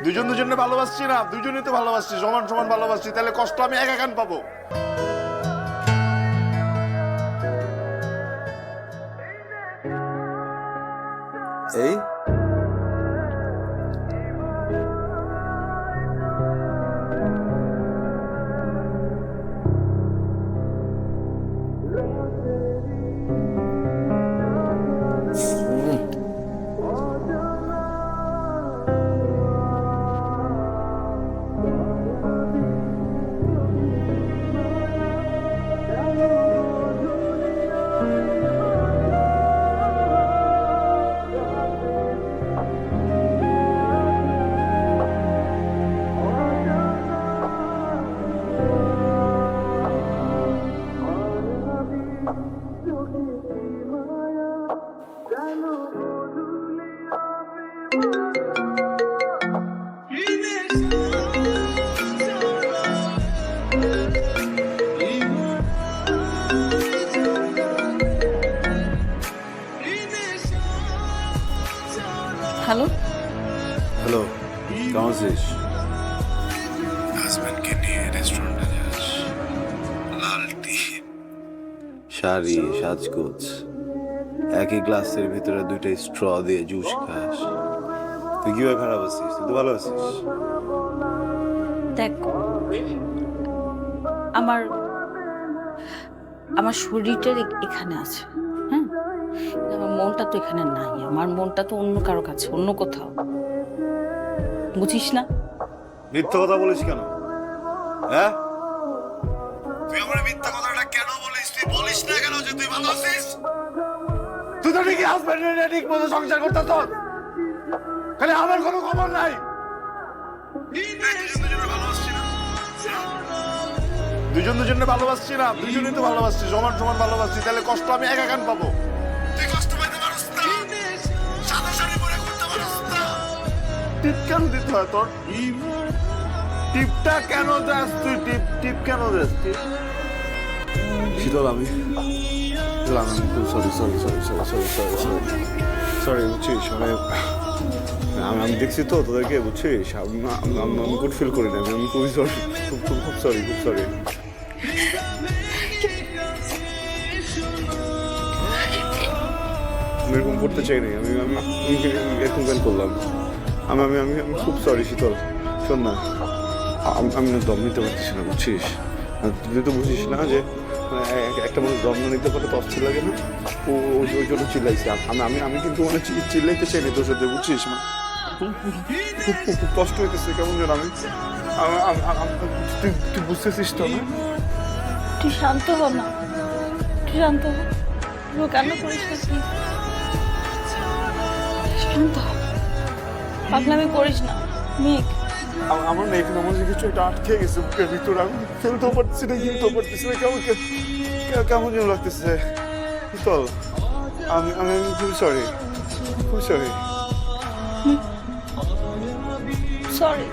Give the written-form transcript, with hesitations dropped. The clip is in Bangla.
দুজন দুজনে ভালোবাসছি না, দুজনেই তো ভালোবাসছি, সমান সমান ভালোবাসছি, তাহলে কষ্ট আমি একা কেন পাবো? এই হ্যালো হ্যালো, কেমন আছিস? হাজবেন্ডকে নিয়ে রেস্টুরেন্টে যাস, লাল টি, শাড়ি, সাজগোজ, একই গ্লাসের ভিতরে দুইটা স্ট্র দিয়ে জুস খাস। তুই কিভাবে খারাপ আছিস? তুই তো ভালো আছিস। দেখ, আমার আমার শরীরটা এখানে আছে, হ্যাঁ, আমার মনটা তো এখানে নাই। আমার মনটা তো অন্য কারো কাছে, অন্য কোথাও, বুঝিস না? মিথ্যা কথা বলিস কেন? হ্যাঁ, তুই আমার মিথ্যা কথাটা কেন বলিস? তুই বলিস না কেন যে তুই ভালো আছিস? তুই তো ঠিকই হাজবেন্ডের ঠিক মতো সংসার করতেছ, খালি আমার কোনো খবর নাই। দুজন দুজনে ভালোবাসছি না, দুজনেই তো ভালোবাসছি, সমান সমান ভালোবাসছি, তাহলে কষ্ট আমি একা কেন পাবো? তুই কষ্ট পাইতে পারস না, সাদা শাড়ি পরে করতে পারস না। টিপ কেন দিতে হয় তোর? টিপটা কেন দেস তুই? টিপ টিপ কেন দেস তুই? শীতল, আমি খুব সরি বুঝছিস, মানে আমি দেখছি তো তোদেরকে, বুঝছিস, আমি গুড ফিল করি না, আমি খুবই সরি, খুব সরি, খুব সরি। আমি এরকম করতে চাই নাই, আমি এরকম কেন করলাম? আমি আমি আমি আমি খুব সরি শীতল। শোন না, আমি না দম নিতে পারতেছি না, বুঝছিস? তুই তো বুঝিস না যে একটা মানুষ দম না নিতে পারলে তো অস্থির লাগে না? ওই জন্য চিল্লাইছি। আমি কিন্তু মানে চিল্লাইতে চাইনি তোর সাথে, বুঝছিস? খুব কষ্ট হইতেছে কেমন যেন। তুই বুঝতেছিস তো না? তুই শান্ত হ না, তুই শান্ত হ, তুই কেন করিস না? তুই শান্ত হ, পাগলামি করিস না মেঘ। আমার না এখানে আমার কিছু একটা আটকে গেছে বুকের ভিতরে, আমি ফেলতেও পারতেছি না, গিলতেও পারতেছি না, কেমন যেন লাগতেছে। চল, আমি আমি খুব সরি, খুব সরি। সরি।